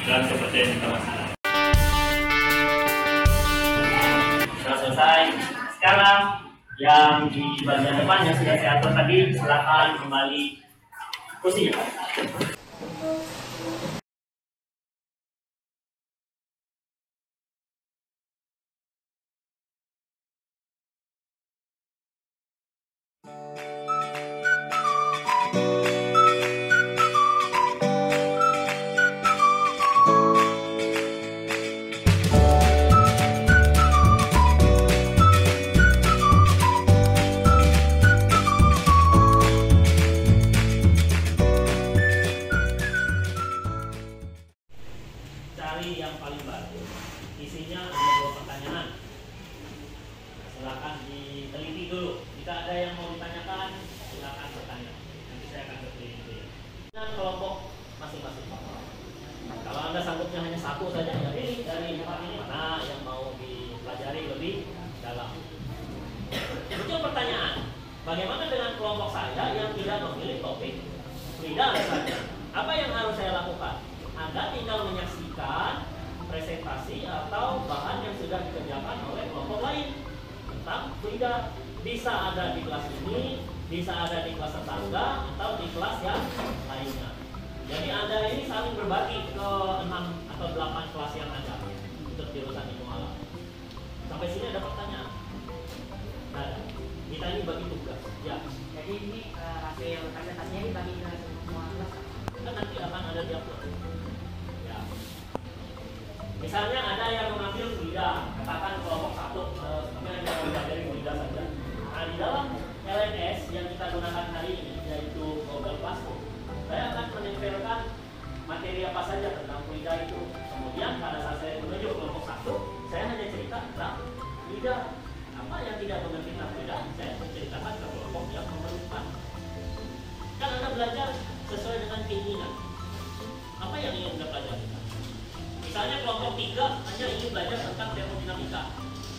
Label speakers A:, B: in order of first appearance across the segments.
A: dan seperti yang kita lakukan. Sudah selesai. Sekarang yang di bagian depan yang sudah saya atur tadi, silakan kembali kursinya. Cari yang paling baru, isinya ada 2 pertanyaan. Silakan diteliti dulu. Jika ada yang mau ditanyakan, silakan bertanya. Nanti saya akan berteliti. Dengan kelompok masing-masing. Kalau Anda sanggupnya hanya 1 saja, ya pilih dari 4 ini mana yang mau dipelajari lebih dalam. Muncul pertanyaan, bagaimana dengan kelompok saya yang tidak memilih topik freedom saja? Apa yang harus saya lakukan? Anda tinggal menyaksikan presentasi atau bahan yang sudah dikerjakan oleh kelompok lain tentang freedom. Bisa ada di kelas ini, bisa ada di kelas tetangga, atau di kelas yang lainnya. Jadi Anda ini saling berbagi ke 6 atau 8 kelas yang ada untuk jurusan ilmu alam. Sampai sini ada pertanyaan? Ada. Kita ini bagi tugas. Ya.
B: Jadi ini hasil presentasinya dibagi ke semua kelas.
A: Kan nanti akan ada di upload. Ya. Misalnya ada yang mengambil freedom, katakan kelompok 1, kami hanya mempelajari freedom saja. Nah, di dalam LMS yang kita gunakan hari ini, yaitu Google Classroom, saya akan menempelkan materi apa saja tentang freedom itu. Kemudian pada saat saya menuju kelompok 1, saya hanya cerita tentang freedom. Apa yang tidak mengerti tentang freedom, saya menceritakan ke kelompok yang memerlukan. Kan Anda belajar sesuai dengan keinginan. Apa yang ingin Anda pelajari? Misalnya kelompok 3 hanya ingin belajar tentang termodinamika.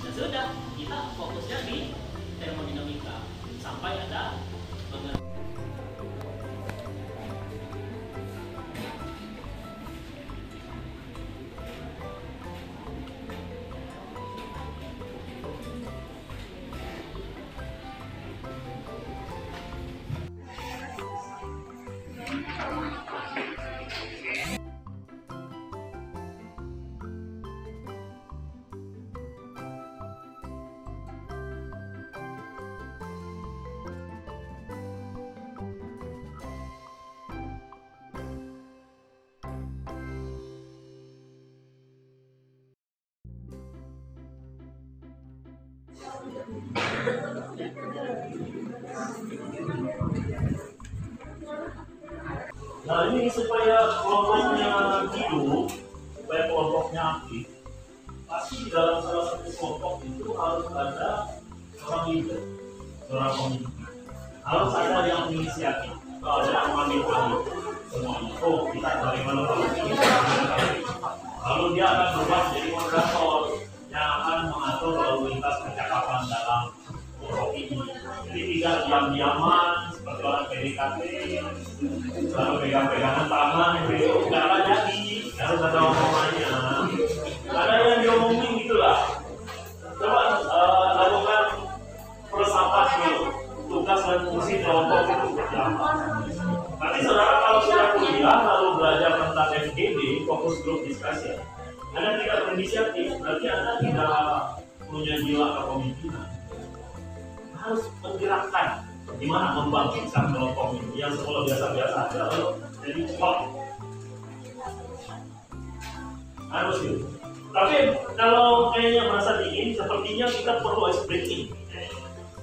A: Ya sudah, kita fokusnya di termodinamika sampai Anda mengerti. Nah, ini supaya kelompoknya hidup, supaya kelompoknya aktif, pasti di dalam salah satu kelompok itu harus ada seorang leader, seorang pemimpin. Harus ada yang inisiatif, ada yang mengambil alih semuanya. Oh, kita bagaimana kalau ini? Lalu dia akan berubah menjadi moderator yang akan mengatur lalu lintas percakapan dalam kelompok ini. Jadi tidak diam-diaman seperti orang PDKT, lalu pegang-pegangan tangan itu nggak akan jadi, harus ada omongannya. Ada yang diomongin gitulah. Coba lakukan peresapan dulu, tugas dan fungsi kelompok itu seperti apa. Nanti saudara kalau sudah kuliah lalu belajar tentang FGD, fokus group discussion, Anda tidak berinisiatif, berarti Anda tidak punya jiwa kepemimpinan. Harus menggerakkan gimana membangkitkan kelompok ini yang semula biasa-biasa aja lalu jadi cepat. Harus gitu. Tapi kalau kayaknya merasa dingin, sepertinya kita perlu ice breaking.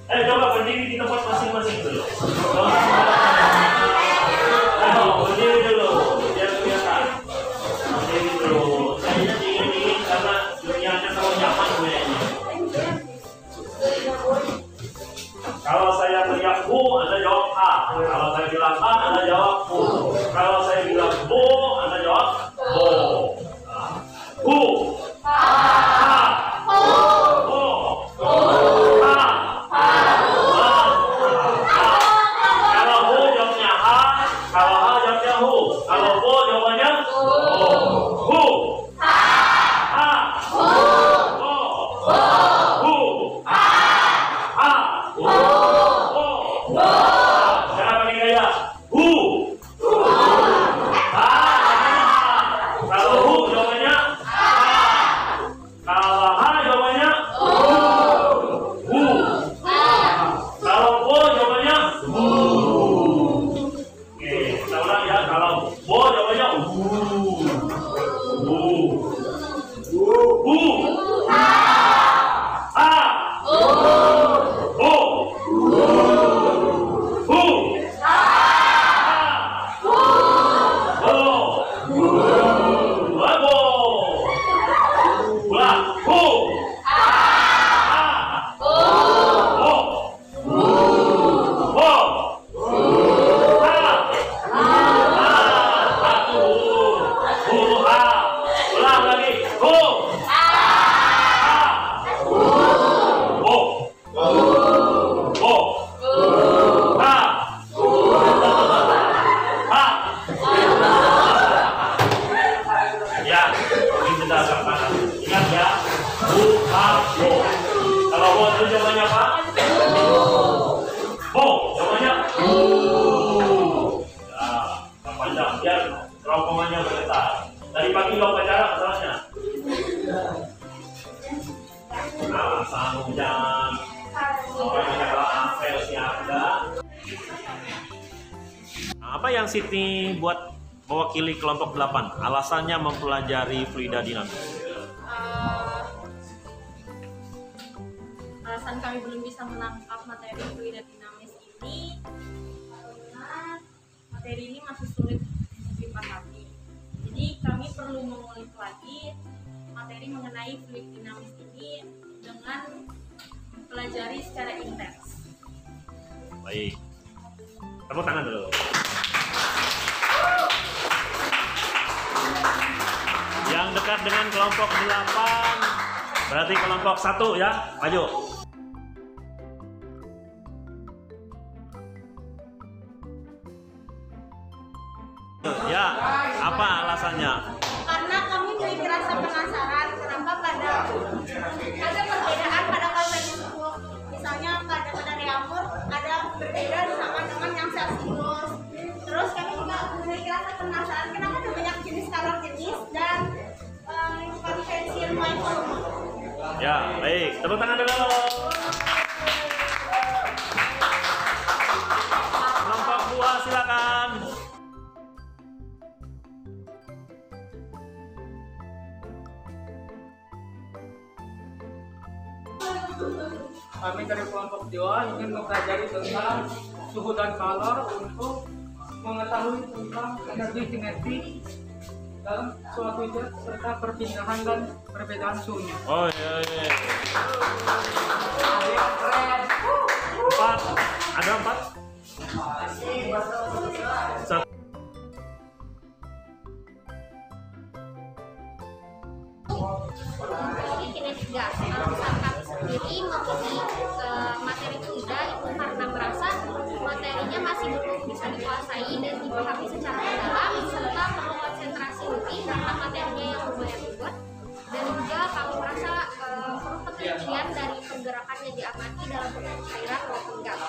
A: Coba berdiri di tempat masing-masing dulu. Berdiri dulu, biar kelihatan. Berdiri dulu. Kayaknya dingin-dingin karena dunianya terlalu nyaman kayaknya. Kalau saya teriak Bu, Anda jawab A. Kalau saya bilang A, Anda jawab Bu. Kalau saya bilang Bu, Anda jawab Bo. Bu. A. Bu. Bu. A. A. Kalau Bu kita agak kanan. Ingat ya, Bo. Kalau Bo itu jawabannya apa? Bo, jawabannya Bu. Nah, panjang biar kerongkongannya bergetar. Tadi pagi lo pacaran masalahnya. Nah, sanggup jangan. Namanya Rafael Siaga. Apa yang Siti buat mewakili kelompok 8? Alasannya mempelajari fluida dinamis.
C: Alasan kami belum bisa menangkap materi fluida dinamis ini karena materi ini masih sulit untuk dipahami. Jadi kami perlu mengulik lagi materi mengenai fluid dinamis ini dengan mempelajari secara intens.
A: Baik. Tepuk tangan dulu. Yang dekat dengan kelompok 8 berarti kelompok 1 ya, maju. Ya, apa alasannya?
C: Karena kami memiliki rasa penasaran kenapa ada perbedaan pada konsep tersebut. Misalnya pada reamer ada berbeda sama dengan yang selsinus. Terus kami juga memiliki rasa penasaran kenapa ada banyak jenis kalor jenis dan konvensi ilmuwan volume.
A: Ya, baik. Tepuk tangan dulu. Kelompok 2 silakan.
D: Kami dari kelompok 2 ingin mempelajari tentang suhu dan kalor untuk mengetahui tentang energi kinetik dalam suatu zat serta perpindahan dan perbedaan suhunya.
A: Oh iya, iya. 4. Ada 4? 1.
C: Kinetik gas. Alasan kami sendiri memilih materi fluida itu karena merasa materinya masih belum bisa dikuasai dan dipahami secara mendalam serta perlu konsentrasi lebih karena materinya yang lumayan ribet, dan juga kami merasa perlu penelitian dari pergerakan yang diamati dalam bentuk cairan maupun gas.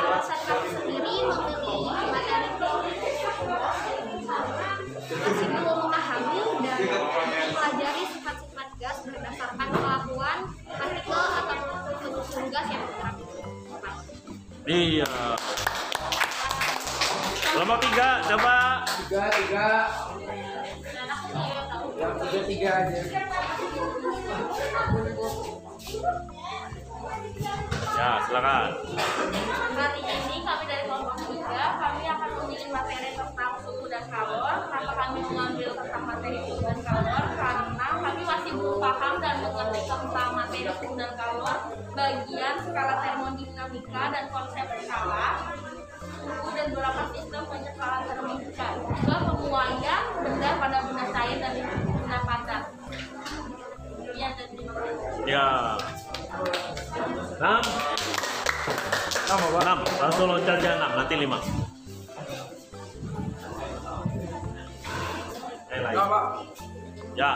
C: Alasan kami sendiri memilih materi fluida karena masih belum memahami dan mempelajari sifat-sifat gas berdasarkan kelakuan partikel atau penyusun gas yang bergerak.
A: Iya. Kelompok 3, coba.
D: Tiga aja.
A: Ya, silakan.
C: Kali ini kami dari kelompok 3, kami akan memilih materi tentang suhu dan kalor. Kenapa kami mengambil tentang materi suhu dan kalor? Karena kami masih belum paham dan mengerti tentang materi suhu dan kalor, bagian skala termodinamika dan konsep skala, suhu dan beberapa sistem penyekalan termodinamika, juga penguaian benda pada benda cair dan benda padat. Demikian dan terima kasih.
A: Ya. 6. 6. Langsung loncat aja 6, nanti 5. Lagi. Ya.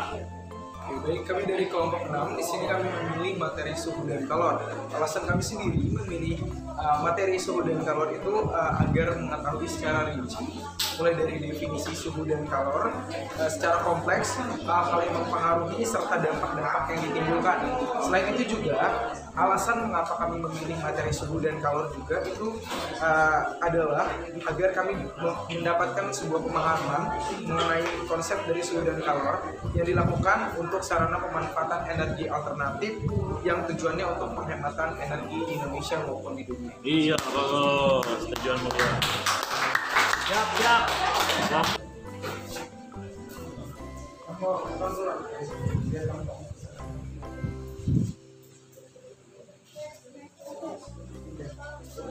E: Baik, kami dari kelompok 6, di sini kami memilih materi suhu dan kalor. Alasan kami sendiri memilih materi suhu dan kalor itu agar mengetahui secara rinci, mulai dari definisi suhu dan kalor secara kompleks, hal yang mempengaruhi serta dampak-dampak yang ditimbulkan. Selain itu juga, alasan mengapa kami memilih materi suhu dan kalor juga itu adalah agar kami mendapatkan sebuah pemahaman mengenai konsep dari suhu dan kalor yang dilakukan untuk sarana pemanfaatan energi alternatif yang tujuannya untuk penghematan energi di Indonesia maupun di dunia.
A: Iya, bagus. Tujuan mulia. Siap.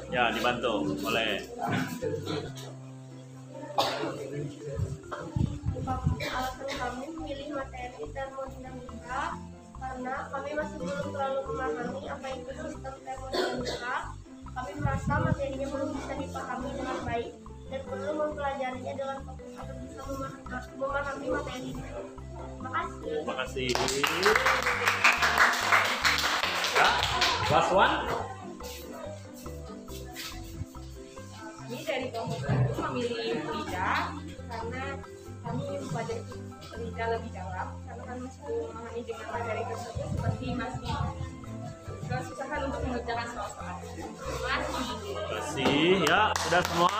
A: Ya, dibantu oleh
C: Alasan kami memilih materi termodinamika karena kami masih belum terlalu memahami apa itu sistem termodinamika. Kami merasa materinya belum bisa dipahami dengan baik dan perlu mempelajarinya dengan fokus agar bisa memahami materi. Terima kasih.
A: Terima kasih. Ya, last one.
F: Kami dari kelompok satu memilih Frida karena kami ingin belajar Frida lebih dalam karena kami masih belum memahami dengan materi tersebut seperti masih kesusahan untuk mengerjakan soal-soal. Terima kasih.
A: Terima kasih. Ya, sudah semua.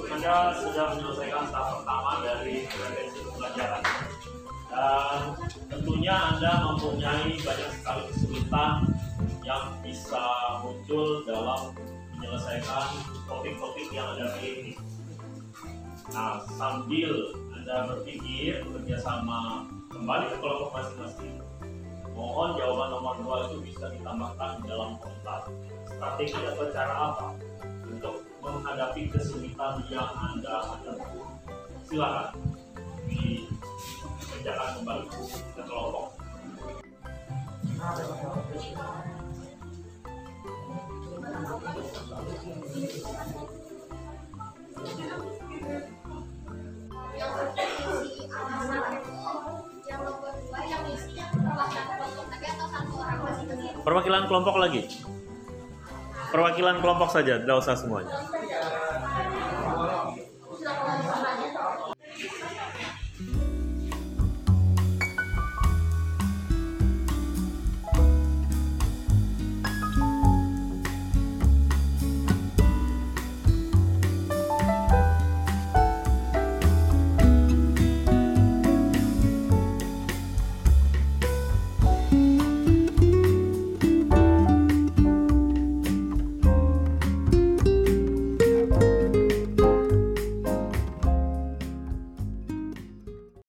A: Anda sudah menyelesaikan tahap pertama dari prevensi pembelajaran. Dan tentunya Anda mempunyai banyak sekali kesulitan yang bisa muncul dalam menyelesaikan topik-topik yang Anda pilih. Nah, sambil Anda berpikir bekerjasama kembali ke kelompok masing-masing, mohon jawaban nomor 2 itu bisa ditambahkan di dalam komentar. Strategi atau cara apa untuk menghadapi kesulitan yang Anda hadapi? Silakan dikerjakan kembali ke kelompok.
C: Yang nomor 2 yang isi perwakilan kelompok tadi atau satu orang masing-masing.
A: Perwakilan kelompok lagi. Perwakilan kelompok saja, tidak usah semuanya.